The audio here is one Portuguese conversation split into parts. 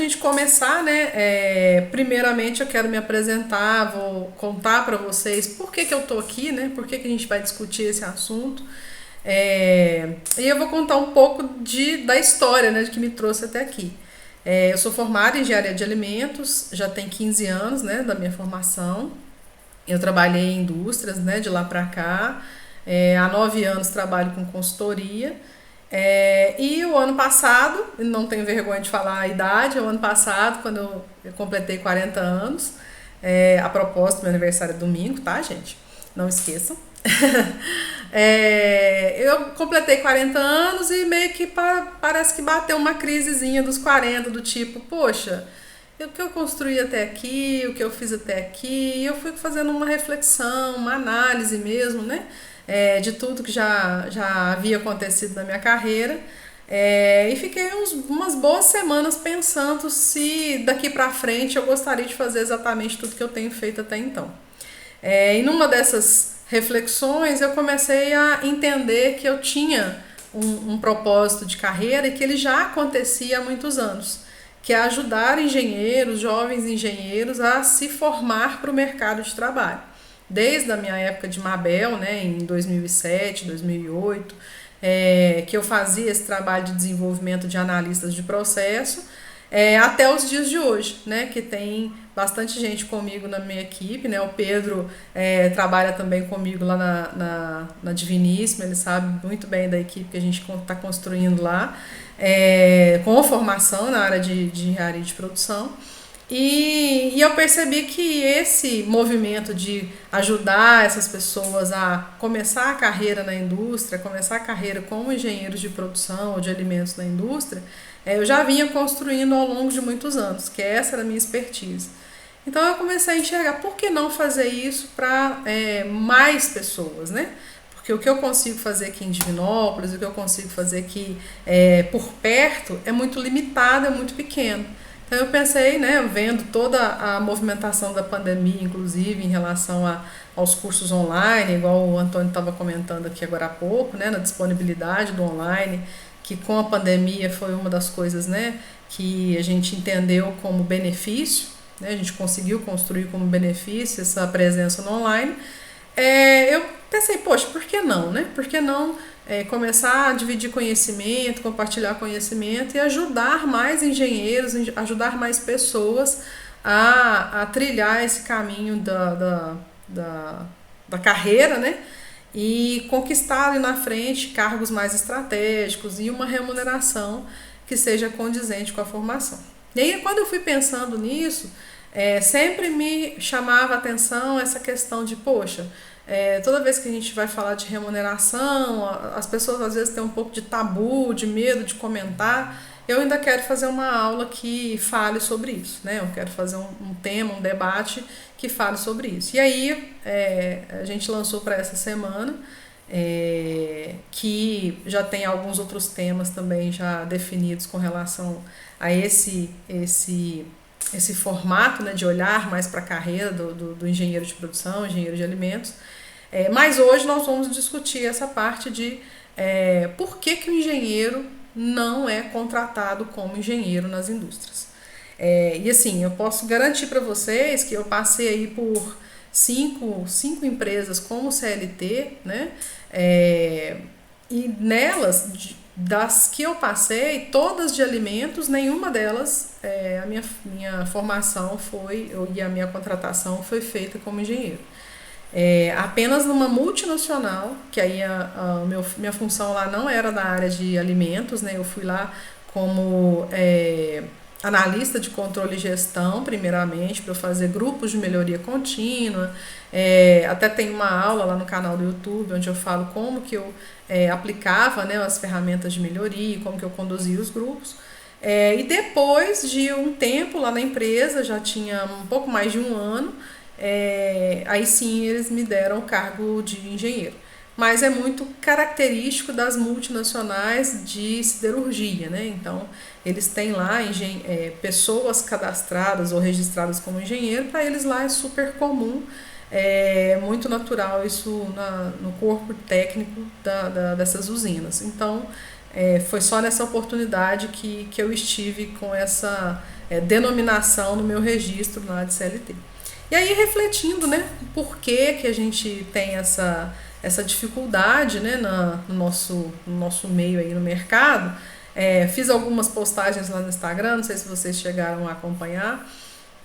gente começar, né, primeiramente eu quero me apresentar, vou contar para vocês por que eu tô aqui, né, por que a gente vai discutir esse assunto. E eu vou contar um pouco da história, né, de que me trouxe até aqui. Eu sou formada em engenharia de alimentos, já tem 15 anos, né, da minha formação. Eu trabalhei em indústrias, né, de lá para cá. Há 9 anos trabalho com consultoria. E o ano passado, não tenho vergonha de falar a idade, o ano passado, quando eu completei 40 anos, a propósito, meu aniversário é domingo, tá, gente? Não esqueçam. Eu completei 40 anos e meio que parece que bateu uma crisezinha dos 40, do tipo, poxa, o que eu construí até aqui, o que eu fiz até aqui, e eu fui fazendo uma reflexão, uma análise mesmo, né? De tudo que já havia acontecido na minha carreira. E fiquei umas boas semanas pensando se daqui pra frente eu gostaria de fazer exatamente tudo que eu tenho feito até então. E numa dessas reflexões eu comecei a entender que eu tinha um propósito de carreira e que ele já acontecia há muitos anos, que é ajudar engenheiros, jovens engenheiros a se formar para o mercado de trabalho. Desde a minha época de Mabel, né, em 2007, 2008, que eu fazia esse trabalho de desenvolvimento de analistas de processo, até os dias de hoje, né, que tem bastante gente comigo na minha equipe, né, o Pedro trabalha também comigo lá na Diviníssima, ele sabe muito bem da equipe que a gente está construindo lá, com formação na área de engenharia de produção. E eu percebi que esse movimento de ajudar essas pessoas a começar a carreira na indústria, começar a carreira como engenheiros de produção ou de alimentos na indústria, eu já vinha construindo ao longo de muitos anos, que essa era a minha expertise. Então eu comecei a enxergar por que não fazer isso para mais pessoas, né? Porque o que eu consigo fazer aqui em Divinópolis, o que eu consigo fazer aqui por perto é muito limitado, é muito pequeno. Então eu pensei, né, vendo toda a movimentação da pandemia, inclusive em relação aos cursos online, igual o Antônio estava comentando aqui agora há pouco, né, na disponibilidade do online, que com a pandemia foi uma das coisas, né, que a gente entendeu como benefício, né, a gente conseguiu construir como benefício essa presença no online. Eu pensei, poxa, por que não, né? Por que não começar a dividir conhecimento, compartilhar conhecimento e ajudar mais engenheiros, ajudar mais pessoas a trilhar esse caminho da carreira, né? E conquistar ali na frente cargos mais estratégicos e uma remuneração que seja condizente com a formação. E aí, quando eu fui pensando nisso, sempre me chamava a atenção essa questão de, poxa, toda vez que a gente vai falar de remuneração, as pessoas às vezes têm um pouco de tabu, de medo de comentar. Eu ainda quero fazer uma aula que fale sobre isso, né? Eu quero fazer um tema, um debate que fale sobre isso. E aí a gente lançou para essa semana, que já tem alguns outros temas também já definidos com relação a esse formato, né, de olhar mais para a carreira do engenheiro de produção, engenheiro de alimentos. Mas hoje nós vamos discutir essa parte de por que o engenheiro não é contratado como engenheiro nas indústrias. E assim, eu posso garantir para vocês que eu passei aí por cinco empresas como CLT, né? E nelas, das que eu passei, todas de alimentos, nenhuma delas, a minha formação e a minha contratação foi feita como engenheiro. Apenas numa multinacional, que aí minha função lá não era da área de alimentos, né? Eu fui lá como analista de controle e gestão, primeiramente, para eu fazer grupos de melhoria contínua. Até tem uma aula lá no canal do YouTube, onde eu falo como que eu aplicava, né, as ferramentas de melhoria, como que eu conduzia os grupos. E depois de um tempo lá na empresa, já tinha um pouco mais de um ano, aí sim eles me deram o cargo de engenheiro. Mas é muito característico das multinacionais de siderurgia, né? Então, eles têm lá pessoas cadastradas ou registradas como engenheiro, para eles lá é super comum, muito natural isso no corpo técnico dessas usinas. Então, foi só nessa oportunidade que eu estive com denominação no meu registro lá de CLT. E aí, refletindo, né, por que a gente tem essa dificuldade, né, no nosso meio aí no mercado. Fiz algumas postagens lá no Instagram, não sei se vocês chegaram a acompanhar.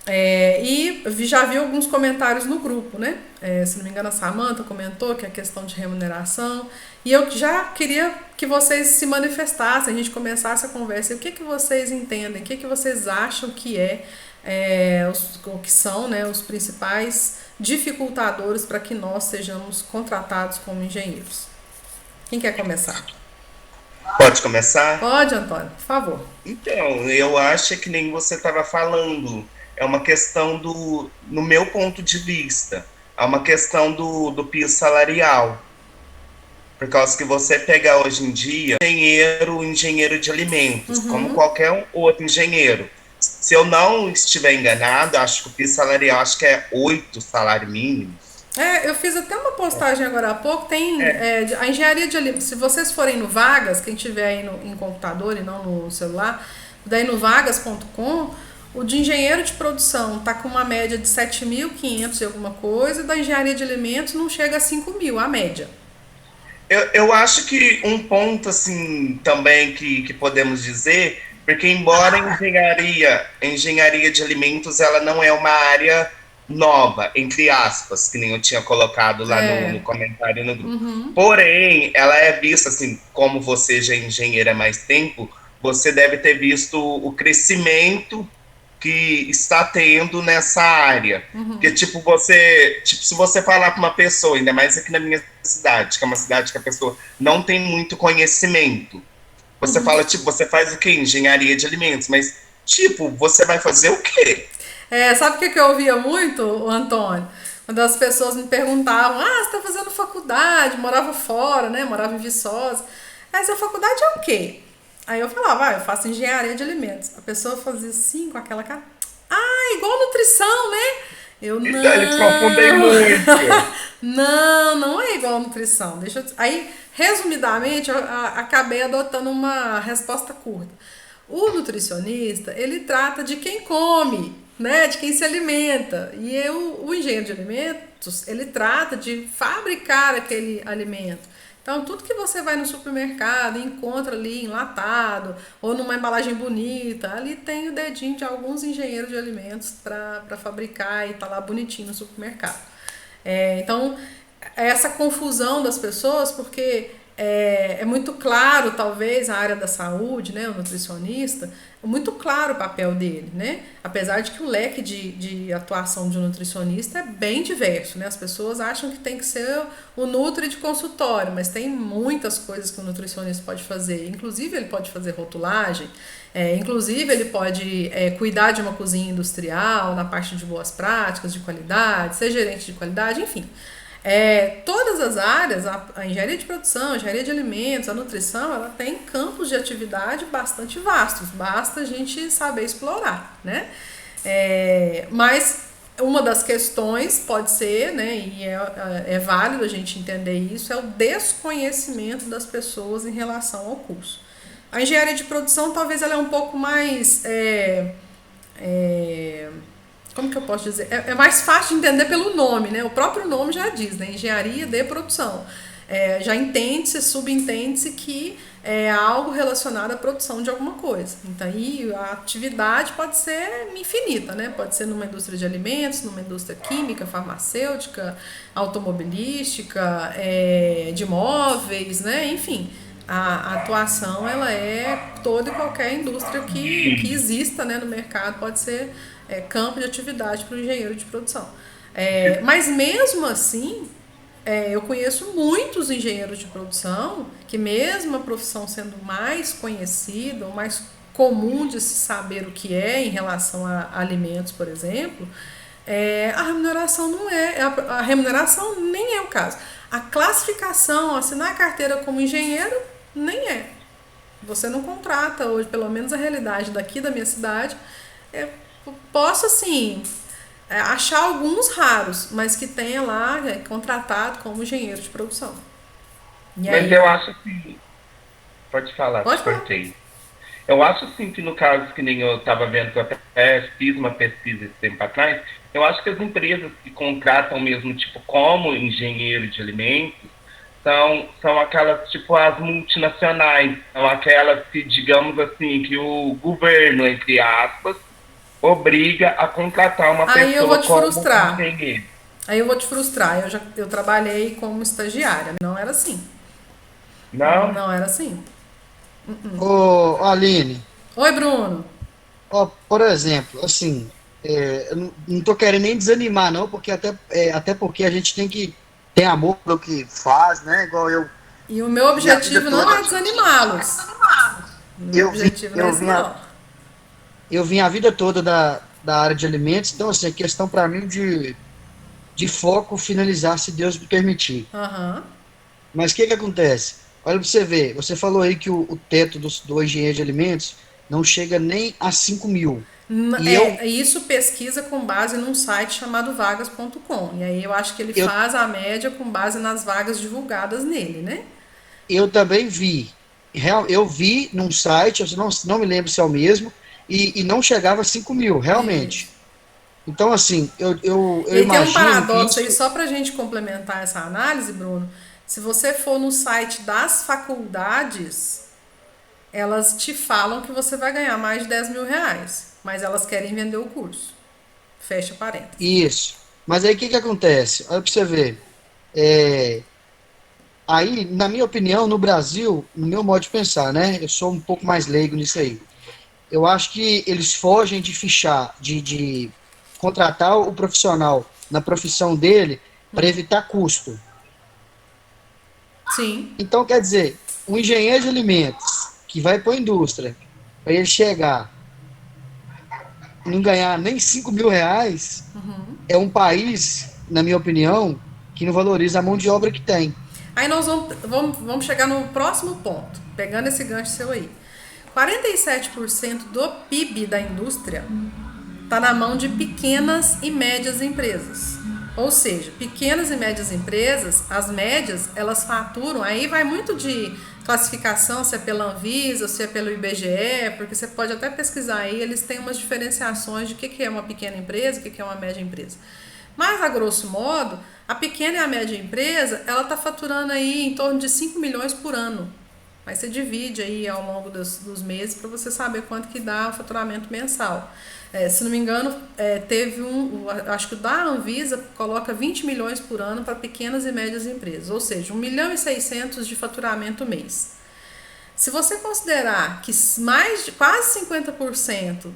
E já vi alguns comentários no grupo, né? Se não me engano, a Samantha comentou que é a questão de remuneração. E eu já queria que vocês se manifestassem, a gente começasse a conversa. E o que vocês entendem? O que vocês acham que o que são, né, os principais dificultadores para que nós sejamos contratados como engenheiros? Quem quer começar? Pode começar? Pode, Antônio, por favor. Então, eu acho que nem você estava falando. É uma questão no meu ponto de vista, é uma questão do piso salarial. Por causa que você pega hoje em dia engenheiro de alimentos, como qualquer outro engenheiro. Se eu não estiver enganado, acho que o piso salarial acho que é 8 salários mínimos. Eu fiz até uma postagem agora há pouco. Tem É, a engenharia de alimentos. Se vocês forem no Vagas, quem tiver aí em computador e não no celular, daí no vagas.com, o de engenheiro de produção tá com uma média de 7.500 e alguma coisa, e da engenharia de alimentos não chega a 5.000, a média. eu acho que um ponto assim também que podemos dizer, porque embora a engenharia de alimentos ela não é uma área nova, entre aspas, que nem eu tinha colocado lá no É. comentário no grupo. Porém, ela é vista assim, como você já é engenheira há mais tempo, você deve ter visto o crescimento que está tendo nessa área. Porque, tipo, se você falar para uma pessoa, ainda mais aqui na minha cidade, que é uma cidade que a pessoa não tem muito conhecimento, você fala, tipo, você faz o quê? Engenharia de alimentos, mas, tipo, você vai fazer o quê? Sabe o que eu ouvia muito, o Antônio? Quando as pessoas me perguntavam: você está fazendo faculdade, morava fora, né? Morava em Viçosa. Essa faculdade é o quê? Aí eu falava: eu faço engenharia de alimentos. A pessoa fazia assim, com aquela cara: igual nutrição, né? Eu, Então, eles não. confundem muito. Não é igual nutrição. Aí, resumidamente, eu acabei adotando uma resposta curta. O nutricionista, ele trata de quem come, né? De quem se alimenta. E o engenheiro de alimentos, ele trata de fabricar aquele alimento. Então, tudo que você vai no supermercado e encontra ali enlatado ou numa embalagem bonita, ali tem o dedinho de alguns engenheiros de alimentos para fabricar e tá lá bonitinho no supermercado. Então, essa confusão das pessoas, porque é muito claro, talvez, a área da saúde, né, o nutricionista, é muito claro o papel dele, né? Apesar de que o leque de atuação de um nutricionista é bem diverso, né? As pessoas acham que tem que ser o nutri de consultório, mas tem muitas coisas que o nutricionista pode fazer. Inclusive, ele pode fazer rotulagem, inclusive, ele pode cuidar de uma cozinha industrial, na parte de boas práticas, de qualidade, ser gerente de qualidade, enfim. Todas as áreas, a engenharia de produção, a engenharia de alimentos, a nutrição, ela tem campos de atividade bastante vastos, basta a gente saber explorar, né? Mas uma das questões pode ser, né, e é válido a gente entender isso, é o desconhecimento das pessoas em relação ao curso. A engenharia de produção talvez ela é um pouco mais como que eu posso dizer? É mais fácil de entender pelo nome, né? O próprio nome já diz, né? Engenharia de produção. Já entende-se, subentende-se que é algo relacionado à produção de alguma coisa. Então, aí a atividade pode ser infinita, né? Pode ser numa indústria de alimentos, numa indústria química, farmacêutica, automobilística, de móveis, né? Enfim, a atuação ela é toda e qualquer indústria que exista, né, no mercado, pode ser campo de atividade para o engenheiro de produção. Mas mesmo assim, eu conheço muitos engenheiros de produção que, mesmo a profissão sendo mais conhecida, ou mais comum de se saber o que é em relação a alimentos, por exemplo, a remuneração não a remuneração nem é o caso. A classificação, assinar a carteira como engenheiro, nem é. Você não contrata hoje, pelo menos a realidade daqui da minha cidade, posso assim achar alguns raros, mas que tenha lá contratado como engenheiro de produção. E Mas aí, eu acho que. Pode falar, te pode falar. cortei. Eu acho assim que no caso que nem eu estava vendo, que eu até fiz uma pesquisa esse tempo atrás, eu acho que as empresas que contratam mesmo, tipo, como engenheiro de alimentos, são aquelas, tipo, as multinacionais, são aquelas que, digamos assim, que o governo, entre aspas, obriga a contratar uma Aí eu vou pessoa te como frustrar. engenheiro. Aí eu vou te frustrar. Eu trabalhei como estagiária. Não era assim. Não? Não era assim. Ô, Aline, Oi, Bruno. ó, por exemplo, assim, eu não tô querendo nem desanimar, não, porque até porque a gente tem que ter amor pelo que faz, né? Igual E o meu vi a vida objetivo não toda, é desanimá-los. O meu eu vim, objetivo não é eu esse, vim a, não. eu vim a vida toda da área de alimentos, então, assim, a questão para mim de foco finalizar, se Deus me permitir. Aham. Mas o que que acontece? Olha para você ver, você falou aí que o teto do engenheiro de alimentos não chega nem a 5.000. E eu, Isso pesquisa com base num site chamado vagas.com. E aí eu acho que ele eu, faz a média com base nas vagas divulgadas nele, né? eu também vi. Eu vi num site, eu não me lembro se é o mesmo, e não chegava a 5.000, Isso. realmente. Então, assim, eu E aí tem um imagino que paradoxo aí, isso. só pra gente complementar essa análise, Bruno. Se você for no site das faculdades, elas te falam que você vai ganhar mais de 10 mil reais. Mas elas querem vender o curso. Fecha parênteses. Isso. Mas aí o que que acontece? Olha para você ver. É, aí, na minha opinião, no Brasil, no meu modo de pensar, né? Eu sou um pouco mais leigo nisso aí. Eu acho que eles fogem de fichar, de contratar o profissional na profissão dele para evitar custo. Sim. Então, quer dizer, o engenheiro de alimentos que vai para a indústria, para ele chegar e não ganhar nem 5.000 reais, é um país, na minha opinião, que não valoriza a mão de obra que tem. Aí nós vamos chegar no próximo ponto, pegando esse gancho seu aí. 47% do PIB da indústria está na mão de pequenas e médias empresas. Ou seja, pequenas e médias empresas, as médias, elas faturam, aí vai muito de classificação, se é pela Anvisa, se é pelo IBGE, porque você pode até pesquisar aí, eles têm umas diferenciações de o que é uma pequena empresa, o que é uma média empresa. Mas, a grosso modo, a pequena e a média empresa, ela está faturando aí em torno de 5 milhões por ano. Aí você divide aí ao longo dos meses para você saber quanto que dá o faturamento mensal. Se não me engano, teve acho que o da Anvisa coloca 20 milhões por ano para pequenas e médias empresas, ou seja, 1 milhão e 600 de faturamento mês. Se você considerar que mais de quase 50%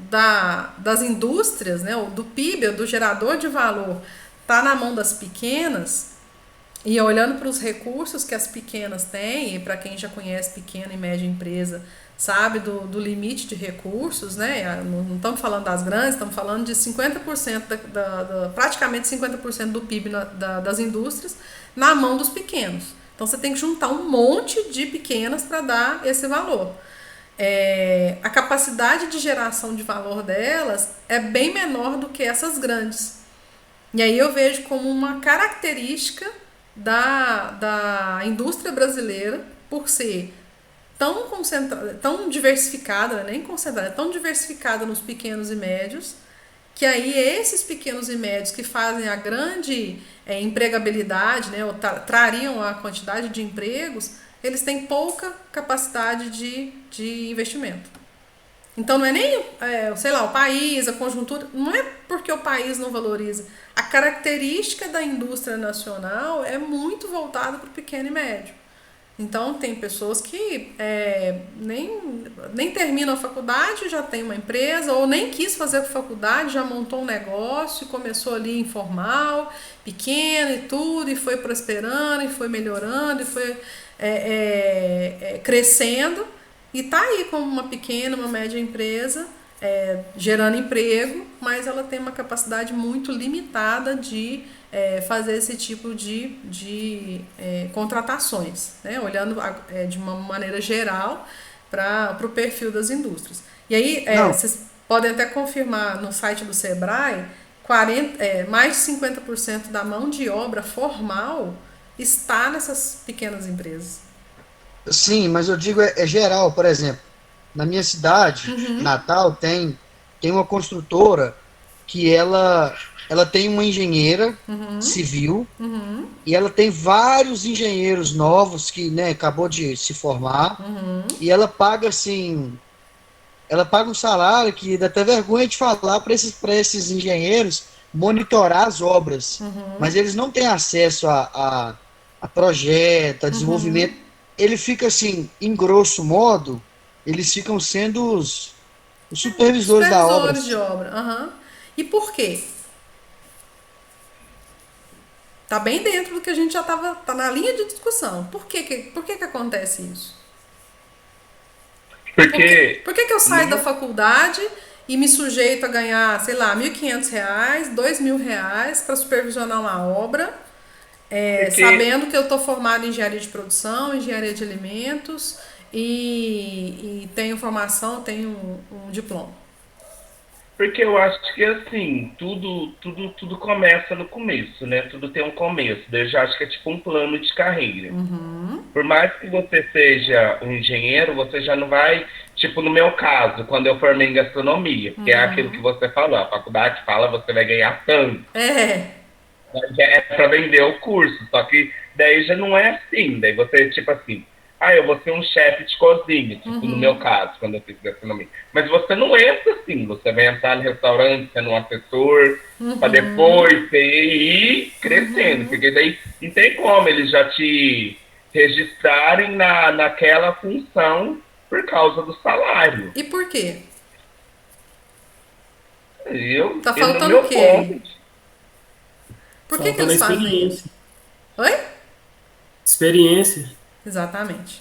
das indústrias, né, do PIB, do gerador de valor, está na mão das pequenas, e olhando para os recursos que as pequenas têm, e para quem já conhece pequena e média empresa, sabe do limite de recursos, né? Não estamos falando das grandes, estamos falando de 50%, praticamente 50% do PIB das indústrias na mão dos pequenos. Então você tem que juntar um monte de pequenas para dar esse valor. A capacidade de geração de valor delas é bem menor do que essas grandes. E aí eu vejo como uma característica da indústria brasileira, por ser tão concentrada, tão diversificada, nem concentrada, tão diversificada nos pequenos e médios, que aí esses pequenos e médios que fazem a grande empregabilidade, né, ou trariam a quantidade de empregos, eles têm pouca capacidade de investimento. Então não é nem, sei lá, o país, a conjuntura, não é porque o país não valoriza. A característica da indústria nacional é muito voltada para o pequeno e médio. Então tem pessoas que nem terminam a faculdade, já tem uma empresa, ou nem quis fazer a faculdade, já montou um negócio, começou ali informal, pequeno e tudo, e foi prosperando, e foi melhorando, e foi crescendo. E tá aí como uma pequena, uma média empresa, gerando emprego, mas ela tem uma capacidade muito limitada de fazer esse tipo de contratações, né? Olhando de uma maneira geral para o perfil das indústrias. E aí, Não, vocês podem até confirmar no site do Sebrae, mais de 50% da mão de obra formal está nessas pequenas empresas. sim, mas eu digo é geral, por exemplo. Na minha cidade, Natal, tem uma construtora que ela tem uma engenheira civil e ela tem vários engenheiros novos que, né, acabou de se formar e ela paga assim, ela paga um salário que dá até vergonha de falar para esses engenheiros monitorar as obras, mas eles não têm acesso a projeto, a desenvolvimento. Ele fica assim, em grosso modo, eles ficam sendo os supervisores da obra. Supervisores de obra. Aham. E por quê? Tá bem dentro do que a gente já tava, tá na linha de discussão. Por que acontece isso? Porque Por que eu saio da faculdade e me sujeito a ganhar, sei lá, R$ 1.500, R$ 2.000 para supervisionar uma obra, porque sabendo que eu tô formado em engenharia de produção, engenharia de alimentos e tenho formação, tenho um diploma. Porque eu acho que assim, tudo começa no começo, né? Tudo tem um começo. Daí eu já acho que é tipo um plano de carreira. Por mais que você seja um engenheiro, você já não vai, tipo no meu caso, quando eu formei em gastronomia, que é aquilo que você falou, a faculdade fala você vai ganhar tanto. É para vender o curso, só que daí já não é assim. Daí você, tipo assim, eu vou ser um chefe de cozinha, tipo no meu caso, quando eu fiz gastronomia. Mas você não entra assim, você vai entrar no restaurante sendo um assessor, para depois você ir crescendo, porque daí não tem como eles já te registrarem naquela função por causa do salário. E por quê? Tá No faltando meu o quê? ponto, Por que Faltando a eles fazem isso? experiência. Oi? Experiência. Exatamente.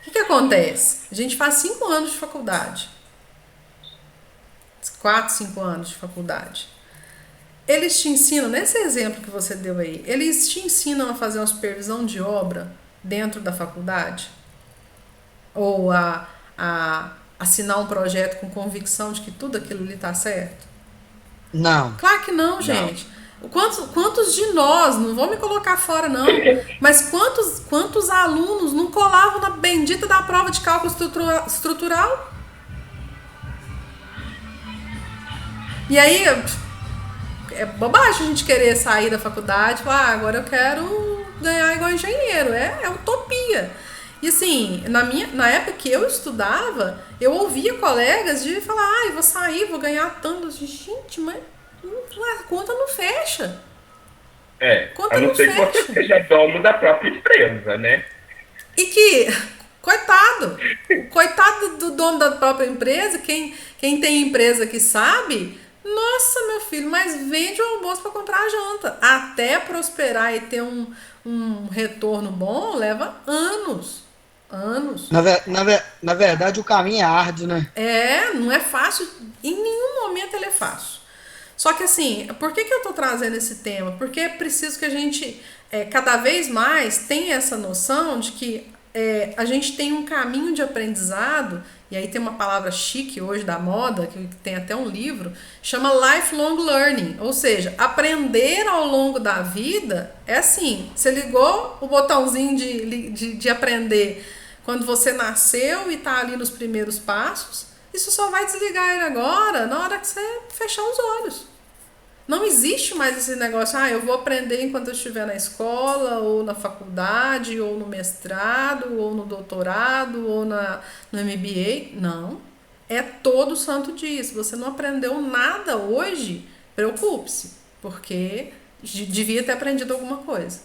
O que acontece? A gente faz 5 anos de faculdade. 4, 5 anos de faculdade. Eles te ensinam, nesse exemplo que você deu aí, eles te ensinam a fazer uma supervisão de obra dentro da faculdade? Ou a assinar um projeto com convicção de que tudo aquilo ali tá certo? Não. Claro que não, gente. Quantos de nós, não vou me colocar fora não, mas quantos alunos não colavam na bendita da prova de cálculo estrutural? E aí, é bobagem a gente querer sair da faculdade e falar, agora eu quero ganhar igual engenheiro. É utopia. E assim, na época que eu estudava, eu ouvia colegas de falar, eu vou sair, vou ganhar tanto. Gente, mas a conta não fecha. Conta a não não ser que você fecha. seja dono da própria empresa, né? E que, coitado do dono da própria empresa, quem tem empresa que sabe, nossa, meu filho, mas vende o almoço para comprar a janta. Até prosperar e ter um retorno bom, leva anos. Na verdade, o caminho é árduo, né? Não é fácil, em nenhum momento ele é fácil. Só que assim, por que eu tô trazendo esse tema? Porque é preciso que a gente, cada vez mais, tenha essa noção de que a gente tem um caminho de aprendizado, e aí tem uma palavra chique hoje da moda, que tem até um livro, chama lifelong learning, ou seja, aprender ao longo da vida é assim, você ligou o botãozinho de aprender quando você nasceu e tá ali nos primeiros passos, isso só vai desligar ele agora, na hora que você fechar os olhos. Não existe mais esse negócio, eu vou aprender enquanto eu estiver na escola, ou na faculdade, ou no mestrado, ou no doutorado, ou no MBA. Não. É todo santo dia. Se você não aprendeu nada hoje, preocupe-se, porque devia ter aprendido alguma coisa.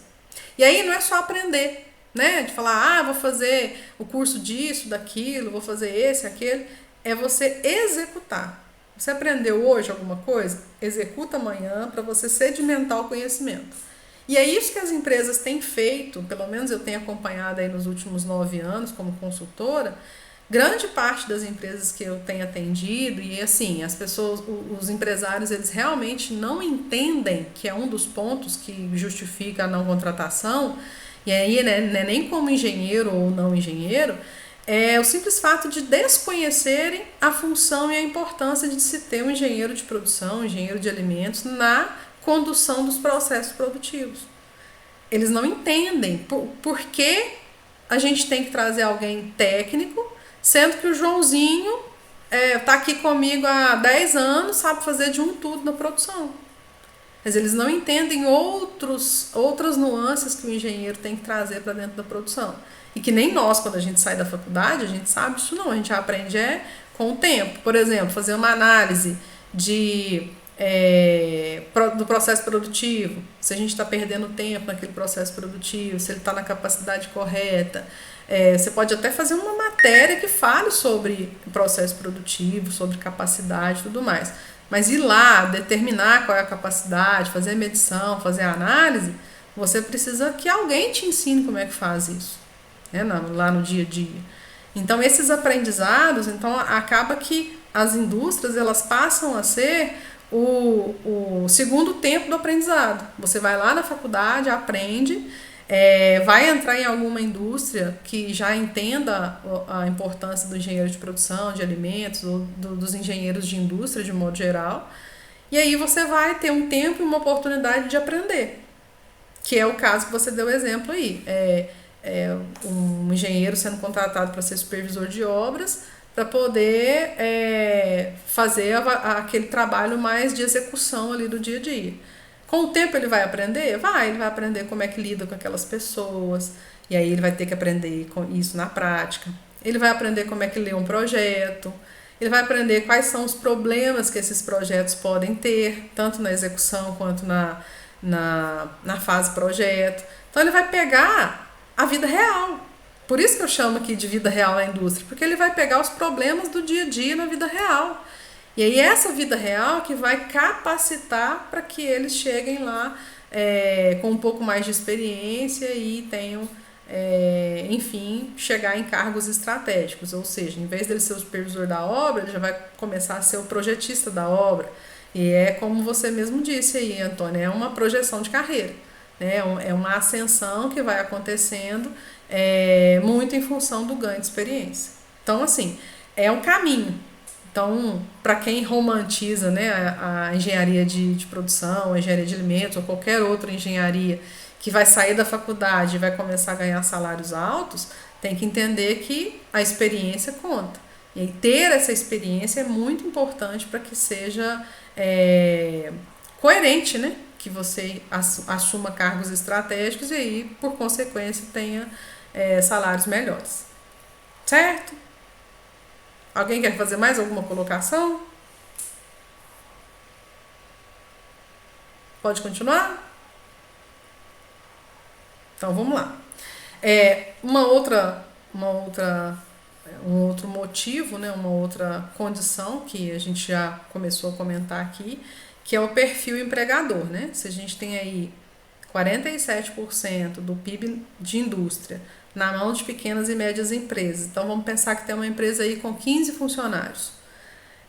E aí não é só aprender, né? De falar, vou fazer o curso disso, daquilo, vou fazer esse, aquele. É você executar. Você aprendeu hoje alguma coisa? Executa amanhã para você sedimentar o conhecimento. E é isso que as empresas têm feito, pelo menos eu tenho acompanhado aí nos últimos 9 anos como consultora, grande parte das empresas que eu tenho atendido, e assim, as pessoas, os empresários, eles realmente não entendem que é um dos pontos que justifica a não contratação, e aí né, não é nem como engenheiro ou não engenheiro, é o simples fato de desconhecerem a função e a importância de se ter um engenheiro de produção, um engenheiro de alimentos na condução dos processos produtivos. Eles não entendem por que a gente tem que trazer alguém técnico sendo que o Joãozinho tá aqui comigo há 10 anos, sabe fazer de um tudo na produção. Mas eles não entendem outras nuances que o engenheiro tem que trazer para dentro da produção. E que nem nós, quando a gente sai da faculdade, a gente sabe isso não. A gente aprende com o tempo. Por exemplo, fazer uma análise do processo produtivo. Se a gente está perdendo tempo naquele processo produtivo, se ele está na capacidade correta. Você pode até fazer uma matéria que fale sobre o processo produtivo, sobre capacidade e tudo mais. Mas ir lá, determinar qual é a capacidade, fazer a medição, fazer a análise, você precisa que alguém te ensine como é que faz isso, né, lá no dia a dia. Então, esses aprendizados, acaba que as indústrias, elas passam a ser o segundo tempo do aprendizado. Você vai lá na faculdade, aprende, vai entrar em alguma indústria que já entenda a importância do engenheiro de produção, de alimentos, ou dos engenheiros de indústria de modo geral, e aí você vai ter um tempo e uma oportunidade de aprender, que é o caso que você deu o exemplo aí. Um engenheiro sendo contratado para ser supervisor de obras, para poder fazer aquele trabalho mais de execução ali do dia a dia. Com o tempo ele vai aprender? Ele vai aprender como é que lida com aquelas pessoas, e aí ele vai ter que aprender com isso na prática. Ele vai aprender como é que lê um projeto, ele vai aprender quais são os problemas que esses projetos podem ter, tanto na execução quanto na fase projeto. Então ele vai pegar a vida real. Por isso que eu chamo aqui de vida real na indústria, porque ele vai pegar os problemas do dia a dia na vida real. E aí essa vida real que vai capacitar para que eles cheguem lá com um pouco mais de experiência e tenham, enfim, chegar em cargos estratégicos. Ou seja, em vez dele ser o supervisor da obra, ele já vai começar a ser o projetista da obra. E como você mesmo disse aí, Antônio, é uma projeção de carreira, né? É uma ascensão que vai acontecendo muito em função do ganho de experiência. Então, assim, é um caminho. Então, para quem romantiza, né, a engenharia de produção, a engenharia de alimentos ou qualquer outra engenharia que vai sair da faculdade e vai começar a ganhar salários altos, tem que entender que a experiência conta. E aí, ter essa experiência é muito importante para que seja coerente, né? Que você assuma cargos estratégicos e aí, por consequência, tenha salários melhores. Certo? Alguém quer fazer mais alguma colocação? Pode continuar? Então vamos lá. Um outro motivo, né, uma outra condição que a gente já começou a comentar aqui, que é o perfil empregador, né? Se a gente tem aí 47% do PIB de indústria na mão de pequenas e médias empresas. Então, vamos pensar que tem uma empresa aí com 15 funcionários.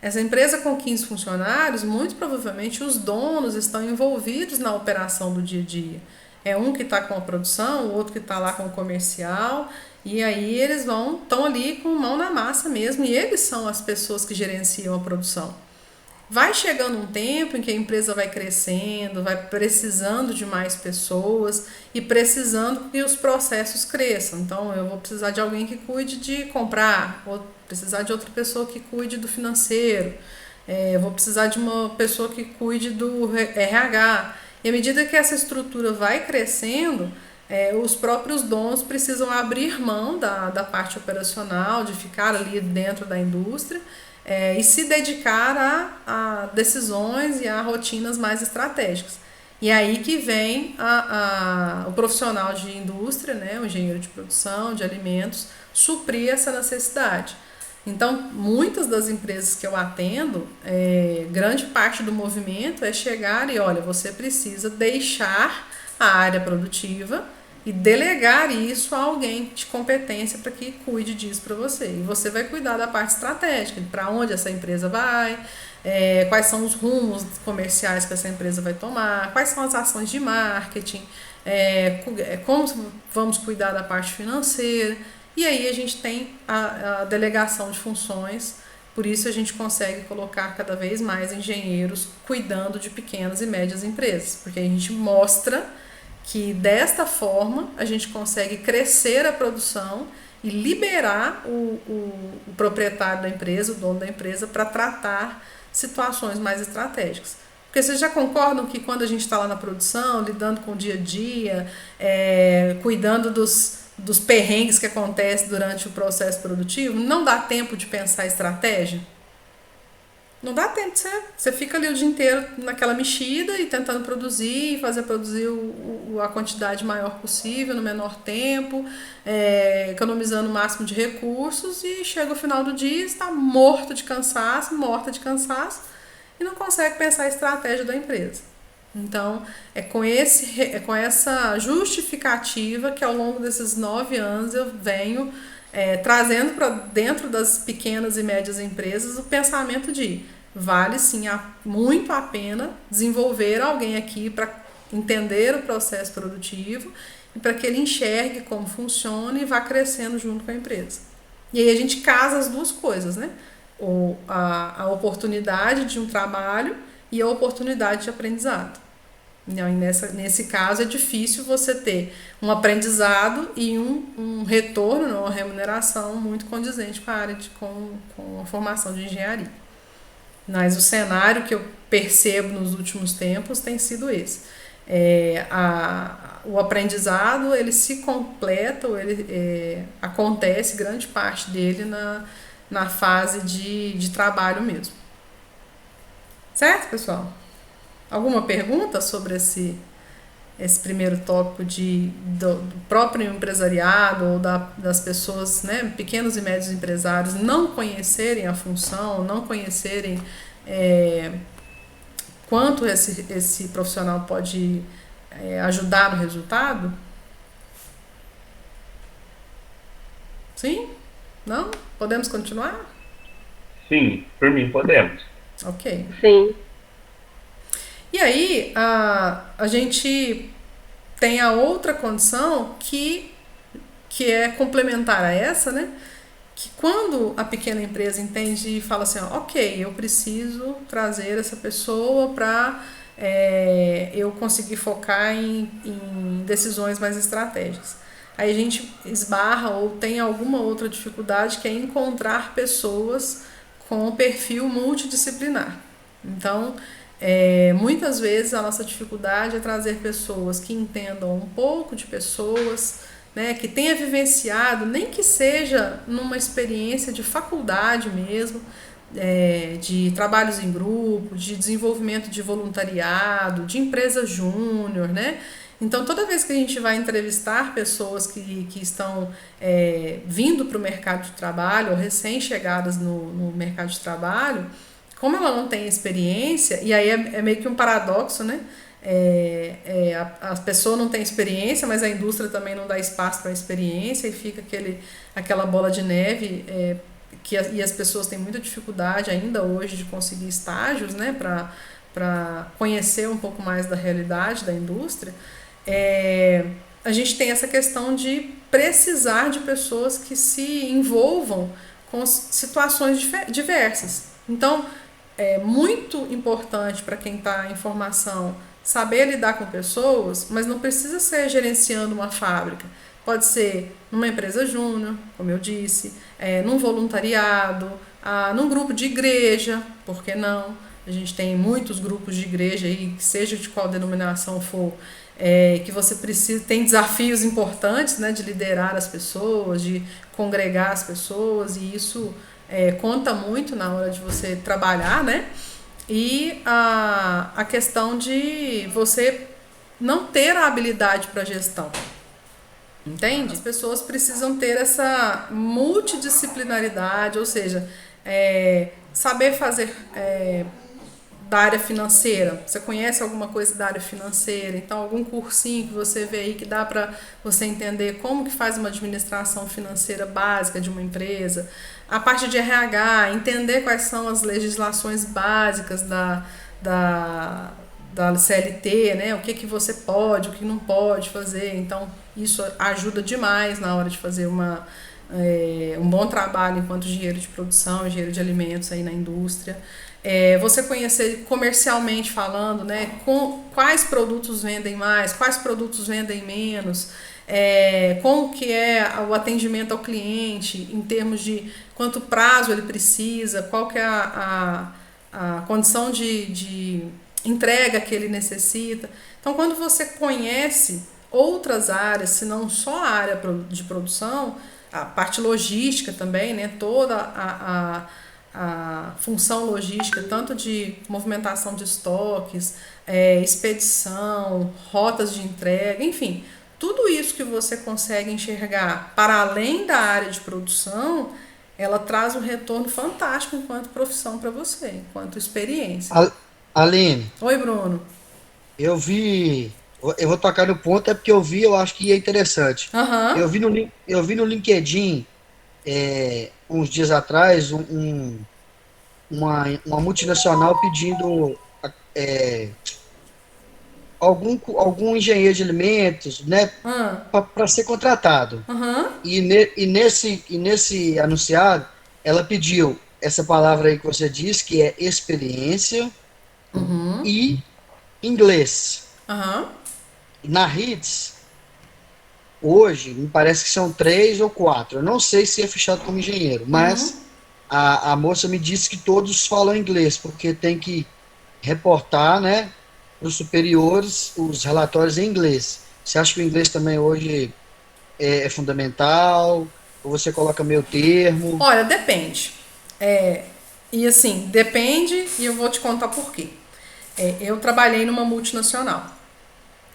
Essa empresa com 15 funcionários, muito provavelmente os donos estão envolvidos na operação do dia a dia. É um que está com a produção, o outro que está lá com o comercial, e aí eles estão ali com mão na massa mesmo, e eles são as pessoas que gerenciam a produção. Vai chegando um tempo em que a empresa vai crescendo, vai precisando de mais pessoas e precisando que os processos cresçam. Então, eu vou precisar de alguém que cuide de comprar, vou precisar de outra pessoa que cuide do financeiro, vou precisar de uma pessoa que cuide do RH. E à medida que essa estrutura vai crescendo, os próprios donos precisam abrir mão da parte operacional, de ficar ali dentro da indústria, e se dedicar a decisões e a rotinas mais estratégicas. E aí que vem o profissional de indústria, né, o engenheiro de produção, de alimentos, suprir essa necessidade. Então, muitas das empresas que eu atendo, grande parte do movimento é chegar e, olha, você precisa deixar a área produtiva e delegar isso a alguém de competência para que cuide disso para você. E você vai cuidar da parte estratégica, para onde essa empresa vai, quais são os rumos comerciais que essa empresa vai tomar, quais são as ações de marketing, como vamos cuidar da parte financeira. E aí a gente tem a delegação de funções, por isso a gente consegue colocar cada vez mais engenheiros cuidando de pequenas e médias empresas, porque a gente mostra que desta forma a gente consegue crescer a produção e liberar o proprietário da empresa, o dono da empresa, para tratar situações mais estratégicas. Porque vocês já concordam que quando a gente está lá na produção, lidando com o dia a dia, cuidando dos perrengues que acontecem durante o processo produtivo, não dá tempo de pensar estratégia? Não dá tempo, você fica ali o dia inteiro naquela mexida e tentando produzir, fazer produzir a quantidade maior possível, no menor tempo, economizando o máximo de recursos, e chega o final do dia e está morta de cansaço, e não consegue pensar a estratégia da empresa. Então, é com essa justificativa que ao longo desses 9 anos eu venho trazendo para dentro das pequenas e médias empresas o pensamento de vale sim muito a pena desenvolver alguém aqui para entender o processo produtivo e para que ele enxergue como funciona e vá crescendo junto com a empresa. E aí a gente casa as duas coisas, né? A oportunidade de um trabalho e a oportunidade de aprendizado. Nesse caso é difícil você ter um aprendizado e um retorno, uma remuneração muito condizente com a área com a formação de engenharia. Mas o cenário que eu percebo nos últimos tempos tem sido esse. O aprendizado ele se completa, acontece grande parte dele na fase de trabalho mesmo. Certo, pessoal? Alguma pergunta sobre esse primeiro tópico do próprio empresariado ou das pessoas, né, pequenos e médios empresários, não conhecerem a função, não conhecerem quanto esse profissional pode ajudar no resultado? Sim? Não? Podemos continuar? Sim, por mim podemos. Ok. Sim. E aí, a gente tem a outra condição que é complementar a essa, né? Que quando a pequena empresa entende e fala assim, ok, eu preciso trazer essa pessoa para eu conseguir focar em decisões mais estratégicas. Aí a gente esbarra ou tem alguma outra dificuldade que é encontrar pessoas com perfil multidisciplinar. Então, muitas vezes a nossa dificuldade é trazer pessoas que entendam um pouco de pessoas, né, que tenha vivenciado, nem que seja numa experiência de faculdade mesmo, de trabalhos em grupo, de desenvolvimento de voluntariado, de empresa júnior, né? Então, toda vez que a gente vai entrevistar pessoas que estão vindo para o mercado de trabalho ou recém-chegadas no mercado de trabalho, como ela não tem experiência, e aí é meio que um paradoxo, né? A pessoa não tem experiência, mas a indústria também não dá espaço para a experiência e fica aquela bola de neve e as pessoas têm muita dificuldade ainda hoje de conseguir estágios, né? Para conhecer um pouco mais da realidade da indústria. A gente tem essa questão de precisar de pessoas que se envolvam com situações diversas. Então, é muito importante para quem está em formação saber lidar com pessoas, mas não precisa ser gerenciando uma fábrica. Pode ser numa empresa júnior, como eu disse, num voluntariado, num grupo de igreja, por que não? A gente tem muitos grupos de igreja aí, seja de qual denominação for, que você tem desafios importantes, né, de liderar as pessoas, de congregar as pessoas, e isso conta muito na hora de você trabalhar, né? E a questão de você não ter a habilidade para gestão. Entende? As pessoas precisam ter essa multidisciplinaridade, ou seja, saber fazer da área financeira. Você conhece alguma coisa da área financeira? Então, algum cursinho que você vê aí que dá para você entender como que faz uma administração financeira básica de uma empresa. A parte de RH, entender quais são as legislações básicas da CLT, né? O que você pode, o que não pode fazer. Então, isso ajuda demais na hora de fazer um bom trabalho enquanto engenheiro de produção, engenheiro de alimentos aí na indústria. Você conhecer comercialmente falando, né, quais produtos vendem mais, quais produtos vendem menos, como que é o atendimento ao cliente em termos de quanto prazo ele precisa, qual que é a condição de entrega que ele necessita. Então, quando você conhece outras áreas, se não só a área de produção, a parte logística também, né? Toda a função logística, tanto de movimentação de estoques, expedição, rotas de entrega, enfim, tudo isso que você consegue enxergar para além da área de produção, ela traz um retorno fantástico enquanto profissão para você, enquanto experiência. Aline, Oi, Bruno. eu vi. Eu vou tocar no ponto, é porque eu acho que é interessante. Aham. Eu vi no LinkedIn, uns dias atrás, uma multinacional pedindo é, algum engenheiro de alimentos, né, Aham. para ser contratado. Aham. E nesse anunciado, ela pediu essa palavra aí que você disse, que é experiência e inglês. Aham. Na HITS, hoje, me parece que são 3 ou 4. Eu não sei se é fechado como engenheiro, mas a moça me disse que todos falam inglês, porque tem que reportar, né, para os superiores os relatórios em inglês. Você acha que o inglês também hoje é fundamental? Ou você coloca meio termo? Olha, depende. E assim, depende e eu vou te contar por quê. Eu trabalhei numa multinacional.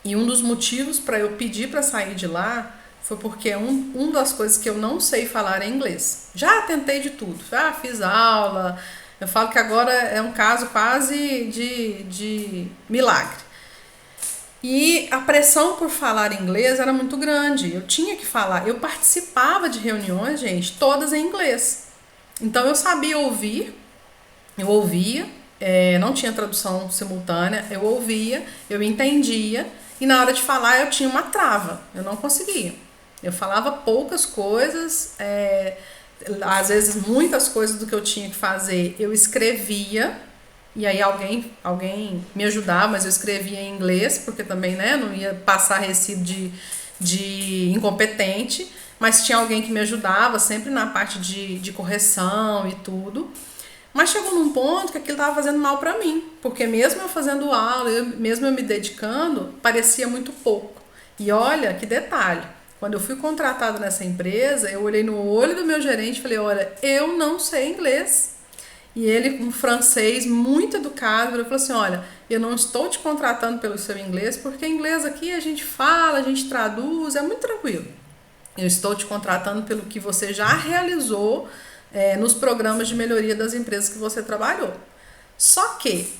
E um dos motivos para eu pedir para sair de lá foi porque uma das coisas que eu não sei falar é inglês. Já tentei de tudo, já fiz aula. Eu falo que agora é um caso quase de milagre. E a pressão por falar inglês era muito grande. Eu tinha que falar. Eu participava de reuniões, gente, todas em inglês. Então eu sabia ouvir, eu ouvia, não tinha tradução simultânea, eu ouvia, eu entendia, e na hora de falar eu tinha uma trava, eu não conseguia. Eu falava poucas coisas, às vezes muitas coisas do que eu tinha que fazer eu escrevia, e aí alguém me ajudava, mas eu escrevia em inglês, porque também, né, não ia passar recibo de incompetente, mas tinha alguém que me ajudava sempre na parte de correção e tudo. Mas chegou num ponto que aquilo estava fazendo mal para mim, porque mesmo eu fazendo aula, mesmo eu me dedicando, parecia muito pouco. E olha que detalhe, quando eu fui contratada nessa empresa, eu olhei no olho do meu gerente e falei, olha, eu não sei inglês. E ele, um francês muito educado, ele falou assim, olha, eu não estou te contratando pelo seu inglês, porque inglês aqui a gente fala, a gente traduz, é muito tranquilo. Eu estou te contratando pelo que você já realizou nos programas de melhoria das empresas que você trabalhou. Só que,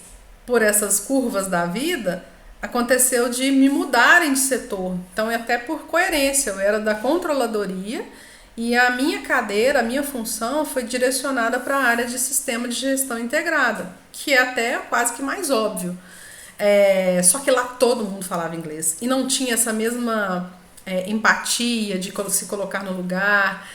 por essas curvas da vida, aconteceu de me mudarem de setor. Então, até por coerência, eu era da controladoria e a minha cadeira, a minha função foi direcionada para a área de sistema de gestão integrada, que é até quase que mais óbvio. Só que lá todo mundo falava inglês e não tinha essa mesma empatia de se colocar no lugar.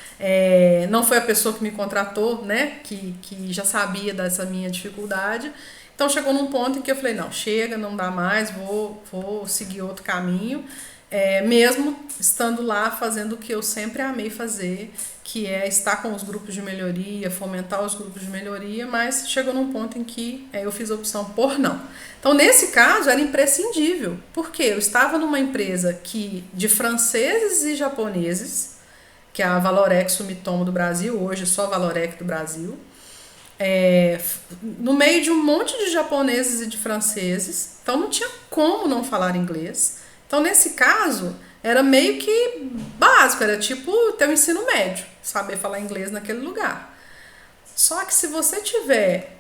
Não foi a pessoa que me contratou, né, que já sabia dessa minha dificuldade. Então chegou num ponto em que eu falei, não, chega, não dá mais, vou seguir outro caminho, mesmo estando lá fazendo o que eu sempre amei fazer, que é estar com os grupos de melhoria, fomentar os grupos de melhoria, mas chegou num ponto em que eu fiz a opção por não. Então, nesse caso, era imprescindível, porque eu estava numa empresa de franceses e japoneses, que é a Valorex Sumitomo do Brasil, hoje só Valorec do Brasil, no meio de um monte de japoneses e de franceses, então não tinha como não falar inglês. Então, nesse caso, era meio que básico, era tipo ter o ensino médio, saber falar inglês naquele lugar. Só que se você tiver,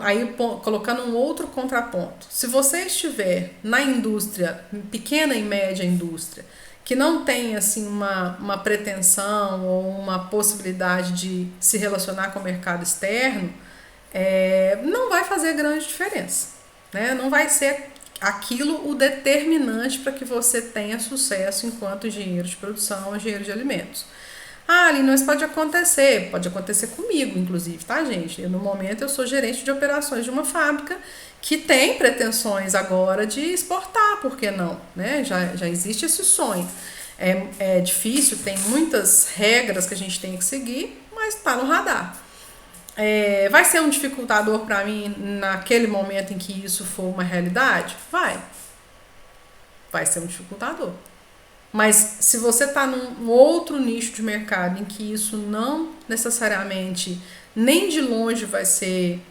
aí colocando um outro contraponto, se você estiver na indústria, pequena e média indústria, que não tem assim uma pretensão ou uma possibilidade de se relacionar com o mercado externo, não vai fazer grande diferença, né? Não vai ser aquilo o determinante para que você tenha sucesso enquanto engenheiro de produção, engenheiro de alimentos. Aline, mas pode acontecer comigo, inclusive, tá, gente? No momento eu sou gerente de operações de uma fábrica que tem pretensões agora de exportar, por que não? Né? Já existe esse sonho. É difícil, tem muitas regras que a gente tem que seguir, mas está no radar. Vai ser um dificultador para mim naquele momento em que isso for uma realidade? Vai ser um dificultador. Mas se você está num outro nicho de mercado em que isso não necessariamente nem de longe vai ser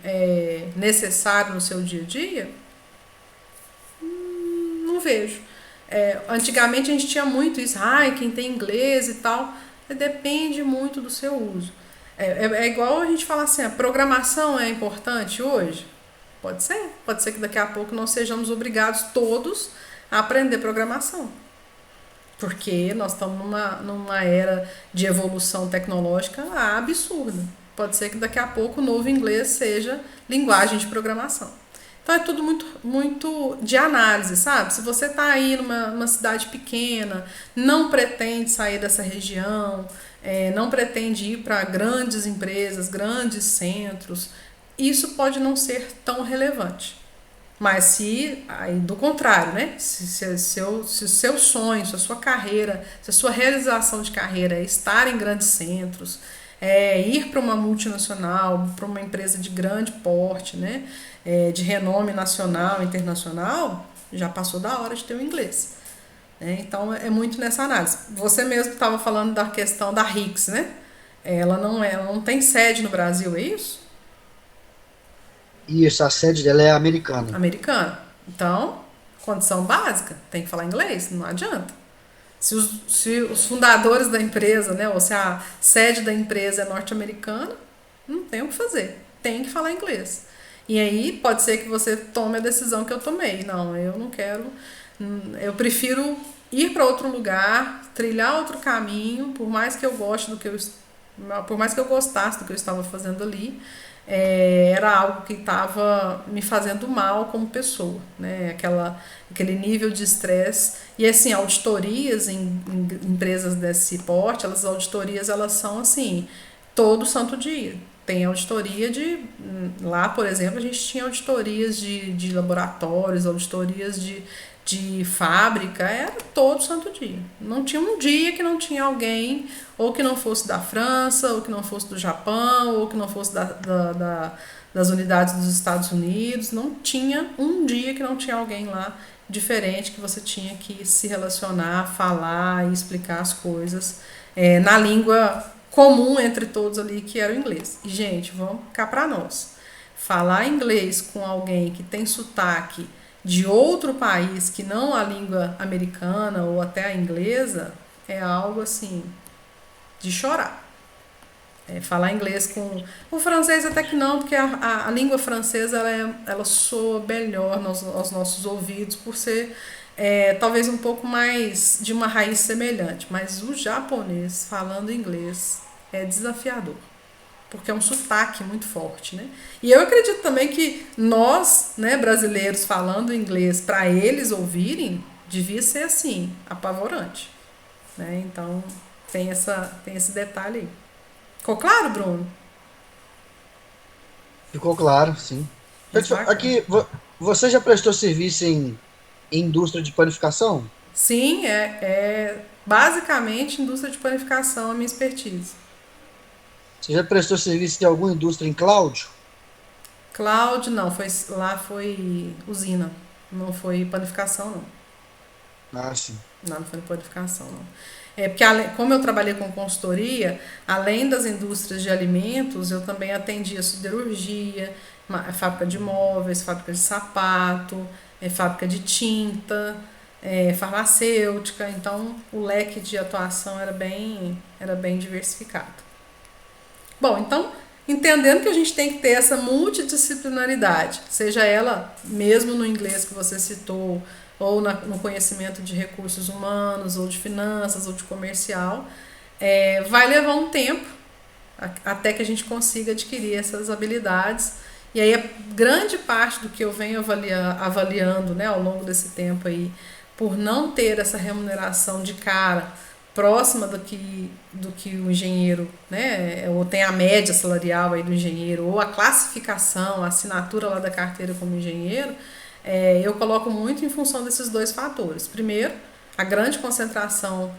necessário no seu dia a dia, não vejo. Antigamente a gente tinha muito isso, quem tem inglês e tal, depende muito do seu uso. É igual a gente falar assim, a programação é importante hoje? Pode ser que daqui a pouco nós sejamos obrigados todos a aprender programação. Porque nós estamos numa era de evolução tecnológica absurda. Pode ser que daqui a pouco o novo inglês seja linguagem de programação. Então é tudo muito, muito de análise, sabe? Se você está aí numa cidade pequena, não pretende sair dessa região, não pretende ir para grandes empresas, grandes centros, isso pode não ser tão relevante. Mas se, aí do contrário, né? Se o seu sonho, se a sua carreira, se a sua realização de carreira é estar em grandes centros, ir para uma multinacional, para uma empresa de grande porte, né? De renome nacional, internacional, já passou da hora de ter o inglês. Então é muito nessa análise. Você mesmo estava falando da questão da RICS, né? Ela não tem sede no Brasil, é isso? Isso, a sede dela é americana. Americana. Então, condição básica, tem que falar inglês, não adianta. Se os fundadores da empresa, né, ou se a sede da empresa é norte-americana, não tem o que fazer, tem que falar inglês. E aí pode ser que você tome a decisão que eu tomei. Não, eu não quero, eu prefiro ir para outro lugar, trilhar outro caminho, por mais que eu goste por mais que eu gostasse do que eu estava fazendo ali, era algo que estava me fazendo mal como pessoa, né? Aquele nível de estresse. E assim, auditorias em empresas desse porte, as auditorias elas são assim, todo santo dia. Tem auditoria lá, por exemplo, a gente tinha auditorias de laboratórios, auditorias de fábrica, era todo santo dia. Não tinha um dia que não tinha alguém, ou que não fosse da França, ou que não fosse do Japão, ou que não fosse das unidades dos Estados Unidos. Não tinha um dia que não tinha alguém lá diferente que você tinha que se relacionar, falar e explicar as coisas na língua comum entre todos ali, que era o inglês. E, gente, vamos cá para nós. Falar inglês com alguém que tem sotaque de outro país que não a língua americana ou até a inglesa é algo assim de chorar. Falar inglês com o francês até que não, porque a língua francesa ela soa melhor aos nossos ouvidos por ser talvez um pouco mais de uma raiz semelhante, mas o japonês falando inglês é desafiador. Porque é um sotaque muito forte, né? E eu acredito também que nós, né, brasileiros, falando inglês para eles ouvirem, devia ser assim, apavorante, né? Então tem esse detalhe aí. Ficou claro, Bruno? Ficou claro, sim. Aqui, você já prestou serviço em indústria de panificação? Sim, basicamente indústria de panificação a minha expertise. Você já prestou serviço em alguma indústria em cloud? Cloud, não, lá foi usina, não foi panificação, não. Ah, sim. Não foi panificação, não. Porque como eu trabalhei com consultoria, além das indústrias de alimentos, eu também atendia siderurgia, fábrica de móveis, fábrica de sapato, fábrica de tinta, farmacêutica. Então, o leque de atuação era bem diversificado. Bom, então, entendendo que a gente tem que ter essa multidisciplinaridade, seja ela mesmo no inglês que você citou, ou no conhecimento de recursos humanos, ou de finanças, ou de comercial, vai levar um tempo até que a gente consiga adquirir essas habilidades. E aí a grande parte do que eu venho avaliando, né, ao longo desse tempo aí, por não ter essa remuneração de cara próxima do que o engenheiro, né, ou tem a média salarial aí do engenheiro, ou a classificação, a assinatura lá da carteira como engenheiro, eu coloco muito em função desses dois fatores. Primeiro, a grande concentração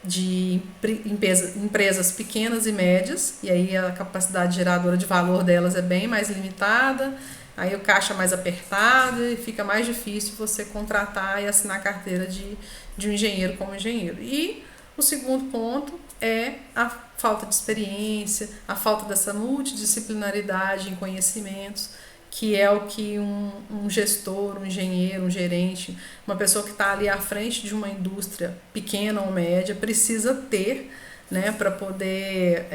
de empresas pequenas e médias, e aí a capacidade geradora de valor delas é bem mais limitada, aí o caixa é mais apertado e fica mais difícil você contratar e assinar a carteira de um engenheiro como engenheiro. E o segundo ponto é a falta de experiência, a falta dessa multidisciplinaridade em conhecimentos, que é o que um gestor, um engenheiro, um gerente, uma pessoa que está ali à frente de uma indústria pequena ou média precisa ter, né, para poder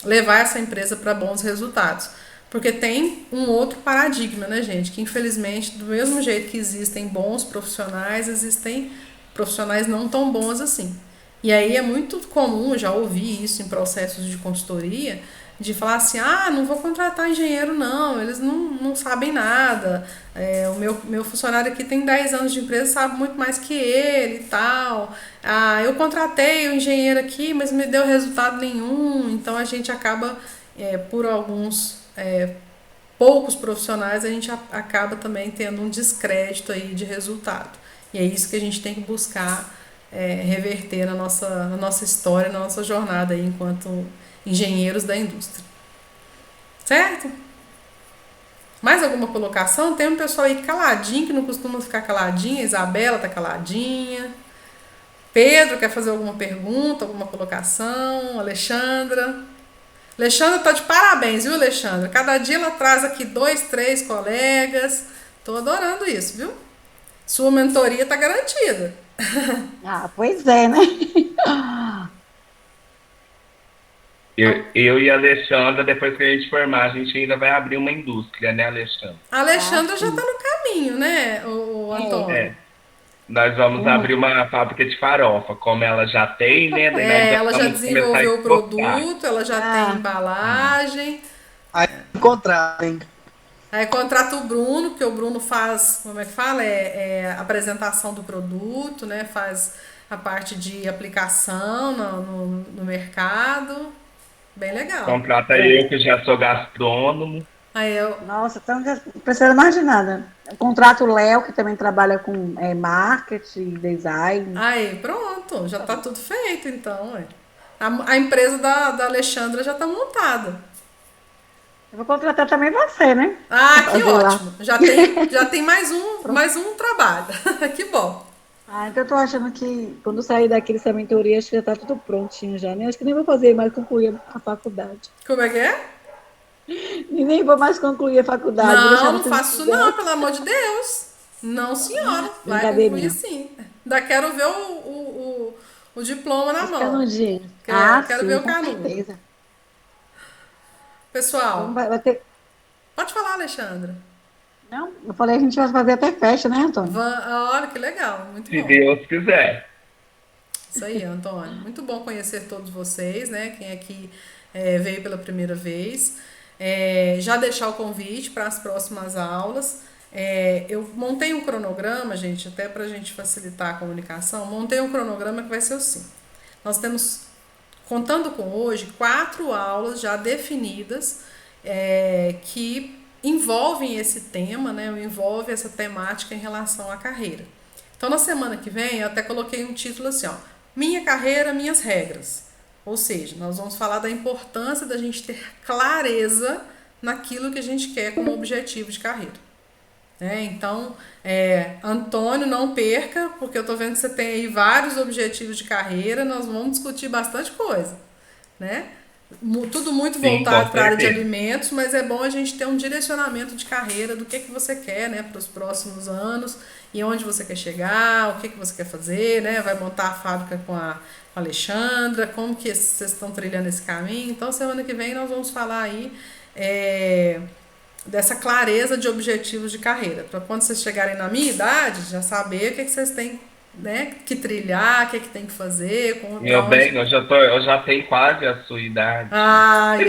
levar essa empresa para bons resultados. Porque tem um outro paradigma, né, gente? Que infelizmente, do mesmo jeito que existem bons profissionais, existem profissionais não tão bons assim. E aí é muito comum, já ouvi isso em processos de consultoria, de falar assim, não vou contratar engenheiro não, eles não sabem nada, o meu funcionário aqui tem 10 anos de empresa, sabe muito mais que ele e tal, eu contratei o engenheiro aqui, mas não me deu resultado nenhum, então a gente acaba, por alguns poucos profissionais, a gente acaba também tendo um descrédito aí de resultado, e é isso que a gente tem que buscar reverter na nossa história, na nossa jornada aí enquanto engenheiros da indústria. Certo? Mais alguma colocação? Tem um pessoal aí caladinho, que não costuma ficar caladinho. A Isabela tá caladinha. Pedro quer fazer alguma pergunta, alguma colocação. Alexandra. Alexandra tá de parabéns, viu, Alexandra? Cada dia ela traz aqui 2, 3 colegas. Tô adorando isso, viu? Sua mentoria tá garantida. Pois é, né? Eu e a Alexandra, depois que a gente formar, a gente ainda vai abrir uma indústria, né, Alexandra? A Alexandra já tá no caminho, né, o Antônio? Nós vamos abrir uma fábrica de farofa, como ela já tem, né? Ela já desenvolveu o produto, ela já tem embalagem. Aí encontrarem. Aí contrata o Bruno, porque o Bruno faz, como é que fala? A apresentação do produto, né? Faz a parte de aplicação no mercado. Bem legal. Contrata eu, que já sou gastrônomo. Nossa, então não precisa mais de nada. Eu contrato o Léo, que também trabalha com marketing, design. Aí, pronto, já tá tudo feito, então. A empresa da Alexandra já tá montada. Eu vou contratar também você, né? Que ótimo. Já tem mais um trabalho. Que bom. Então eu tô achando que quando eu sair daqui dessa mentoria, acho que já tá tudo prontinho já, né? Acho que nem vou fazer mais concluir a faculdade. Como é que é? E nem vou mais concluir a faculdade. Não faço isso não, pelo amor de Deus. Não, senhora. Vai concluir sim. Ainda quero ver o diploma na mão. Canudinho. Quero ver o canudo. Certeza. Pessoal, então vai ter... pode falar, Alexandra. Não, eu falei que a gente vai fazer até festa, né, Antônio? Olha, que legal, muito bom. Se Deus quiser. Isso aí, Antônio. Muito bom conhecer todos vocês, né? Quem aqui veio pela primeira vez. Já deixar o convite para as próximas aulas. Eu montei um cronograma, gente, até para a gente facilitar a comunicação. Montei um cronograma que vai ser assim. Nós temos, contando com hoje, 4 aulas já definidas que envolvem esse tema, né? Envolve essa temática em relação à carreira. Então, na semana que vem, eu até coloquei um título assim, ó, Minha Carreira, Minhas Regras. Ou seja, nós vamos falar da importância da gente ter clareza naquilo que a gente quer como objetivo de carreira. Então, Antônio, não perca, porque eu tô vendo que você tem aí vários objetivos de carreira, nós vamos discutir bastante coisa, né? Tudo muito voltado para a área de alimentos, mas é bom a gente ter um direcionamento de carreira do que você quer, né, para os próximos anos e onde você quer chegar, o que você quer fazer, né? Vai montar a fábrica com a Alexandra, como que vocês estão trilhando esse caminho. Então, semana que vem nós vamos falar aí dessa clareza de objetivos de carreira, para quando vocês chegarem na minha idade, já saber o que vocês têm, né, que trilhar, o que tem que fazer. Meu bem, eu já tenho quase a sua idade. Ai.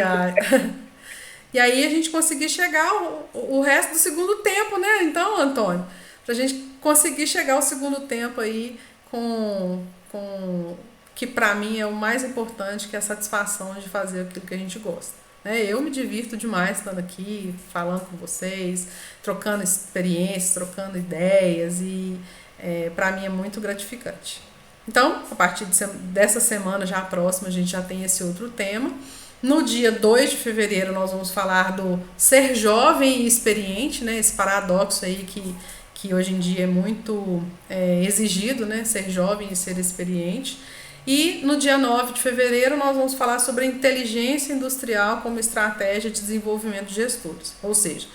E aí a gente conseguir chegar o resto do segundo tempo, né? Então, Antônio, pra gente conseguir chegar ao segundo tempo aí com que pra mim é o mais importante, que é a satisfação de fazer aquilo que a gente gosta. Eu me divirto demais estando aqui, falando com vocês, trocando experiências, trocando ideias e para mim é muito gratificante. Então, a partir dessa semana, já próxima, a gente já tem esse outro tema. No dia 2 de fevereiro, nós vamos falar do ser jovem e experiente, né? Esse paradoxo aí que hoje em dia é muito exigido, né? Ser jovem e ser experiente. E no dia 9 de fevereiro, nós vamos falar sobre a inteligência industrial como estratégia de desenvolvimento de gestores. Ou seja,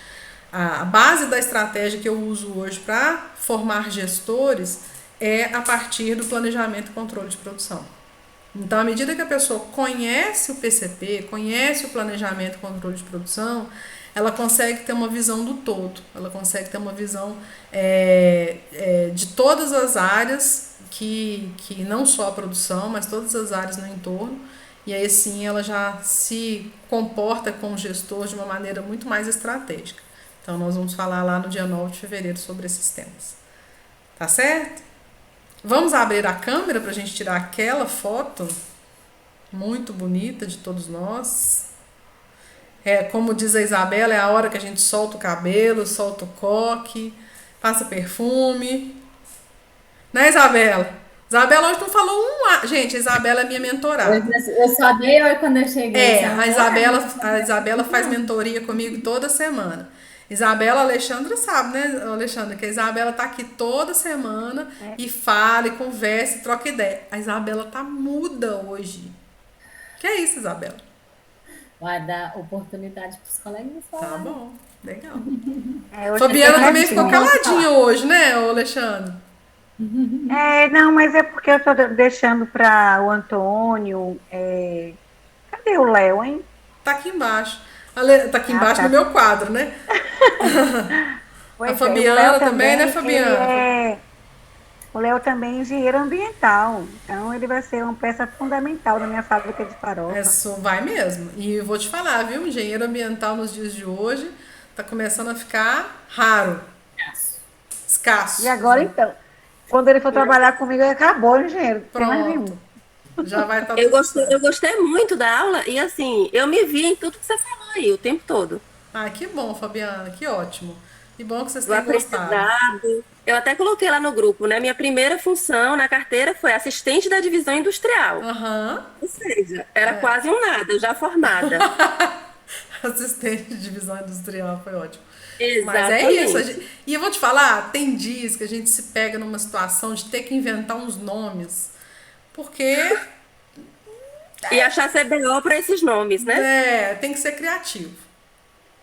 a base da estratégia que eu uso hoje para formar gestores é a partir do planejamento e controle de produção. Então, à medida que a pessoa conhece o PCP, conhece o planejamento e controle de produção, ela consegue ter uma visão do todo, ela consegue ter uma visão de todas as áreas, que não só a produção, mas todas as áreas no entorno, e aí sim ela já se comporta com o gestor de uma maneira muito mais estratégica. Então, nós vamos falar lá no dia 9 de fevereiro sobre esses temas. Tá certo? Vamos abrir a câmera para a gente tirar aquela foto muito bonita de todos nós. Como diz a Isabela, é a hora que a gente solta o cabelo, solta o coque, passa perfume. Né, Isabela? Isabela hoje não falou Gente, a Isabela é minha mentorada. Eu só dei oi quando eu cheguei. A Isabela faz mentoria comigo toda semana. Isabela, Alexandra sabe, né, Alexandra, que a Isabela tá aqui toda semana e fala, e conversa, e troca ideia. A Isabela tá muda hoje. Que é isso, Isabela? Vai dar oportunidade para os coleguinhas falar. Tá bom, legal. Fabiana também ficou caladinha hoje, né, Alexandre? Não, mas é porque eu tô deixando para o Antônio. Cadê o Léo, hein? Tá aqui embaixo. Tá aqui embaixo no meu quadro, né? A Fabiana também, né, Fabiana? O Léo também é engenheiro ambiental. Então, ele vai ser uma peça fundamental na minha fábrica de farofa. Isso vai mesmo. E eu vou te falar, viu? Engenheiro ambiental nos dias de hoje tá começando a ficar raro. Escasso. E agora, então? Quando ele for trabalhar comigo, acabou o engenheiro. Pronto. Já vai estar eu gostei muito da aula e assim, eu me vi em tudo que você falou aí o tempo todo. Que bom, Fabiana, que ótimo. Que bom que vocês tenham gostado. Eu até coloquei lá no grupo, né? Minha primeira função na carteira foi assistente da divisão industrial. Ou seja, era quase um nada, já formada. Assistente de divisão industrial, foi ótimo. Exatamente. Mas é isso. E eu vou te falar, tem dias que a gente se pega numa situação de ter que inventar uns nomes. Porque... E achar CBO para esses nomes, né? Tem que ser criativo.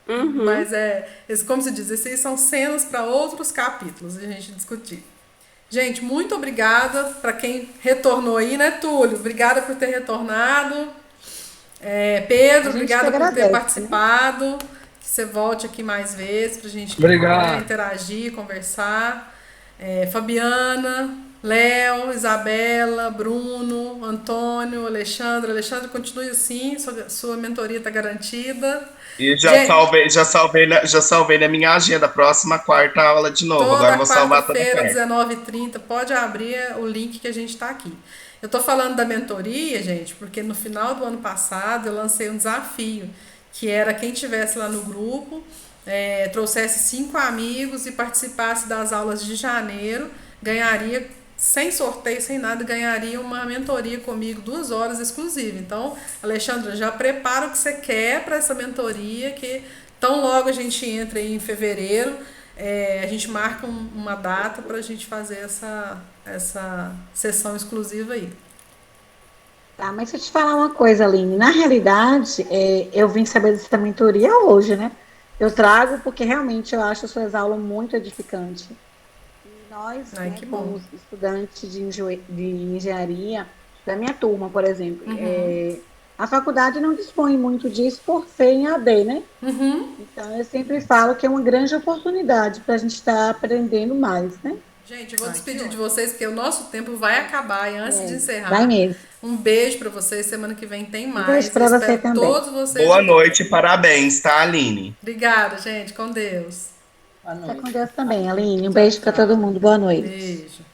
Mas como se diz, esses são cenas para outros capítulos, a gente discutir. Gente, muito obrigada para quem retornou aí, né, Túlio? Obrigada por ter retornado. Pedro, obrigada por ter participado. Né? Que você volte aqui mais vezes pra gente interagir, conversar. Fabiana, Léo, Isabela, Bruno, Antônio, Alexandre. Alexandre, continue assim, sua mentoria está garantida. E já salvei na minha agenda, próxima quarta aula de novo. Agora eu vou salvar toda quarta-feira, 19h30, pode abrir o link que a gente está aqui. Eu estou falando da mentoria, gente, porque no final do ano passado eu lancei um desafio, que era quem estivesse lá no grupo, trouxesse 5 amigos e participasse das aulas de janeiro, ganharia, sem sorteio, sem nada, ganharia uma mentoria comigo, 2 horas exclusiva. Então, Alexandra, já prepara o que você quer para essa mentoria, que tão logo a gente entra aí em fevereiro, a gente marca uma data para a gente fazer essa sessão exclusiva aí. Tá, mas deixa eu te falar uma coisa, Aline. Na realidade, eu vim saber dessa mentoria hoje, né? Eu trago porque realmente eu acho as suas aulas muito edificantes. Nós, como estudantes de engenharia, da minha turma, por exemplo, a faculdade não dispõe muito disso por ser em AD, né? Então, eu sempre falo que é uma grande oportunidade para a gente estar aprendendo mais, né? Gente, eu vou despedir de vocês, porque o nosso tempo vai acabar. E antes de encerrar, vai mesmo. Um beijo para vocês. Semana que vem tem mais. Um beijo para você também. Todos vocês. Boa noite, parabéns, tá, Aline? Obrigada, gente. Com Deus. Boa noite. Fica com Deus também, Aline. Um beijo para todo mundo. Boa noite. Beijo.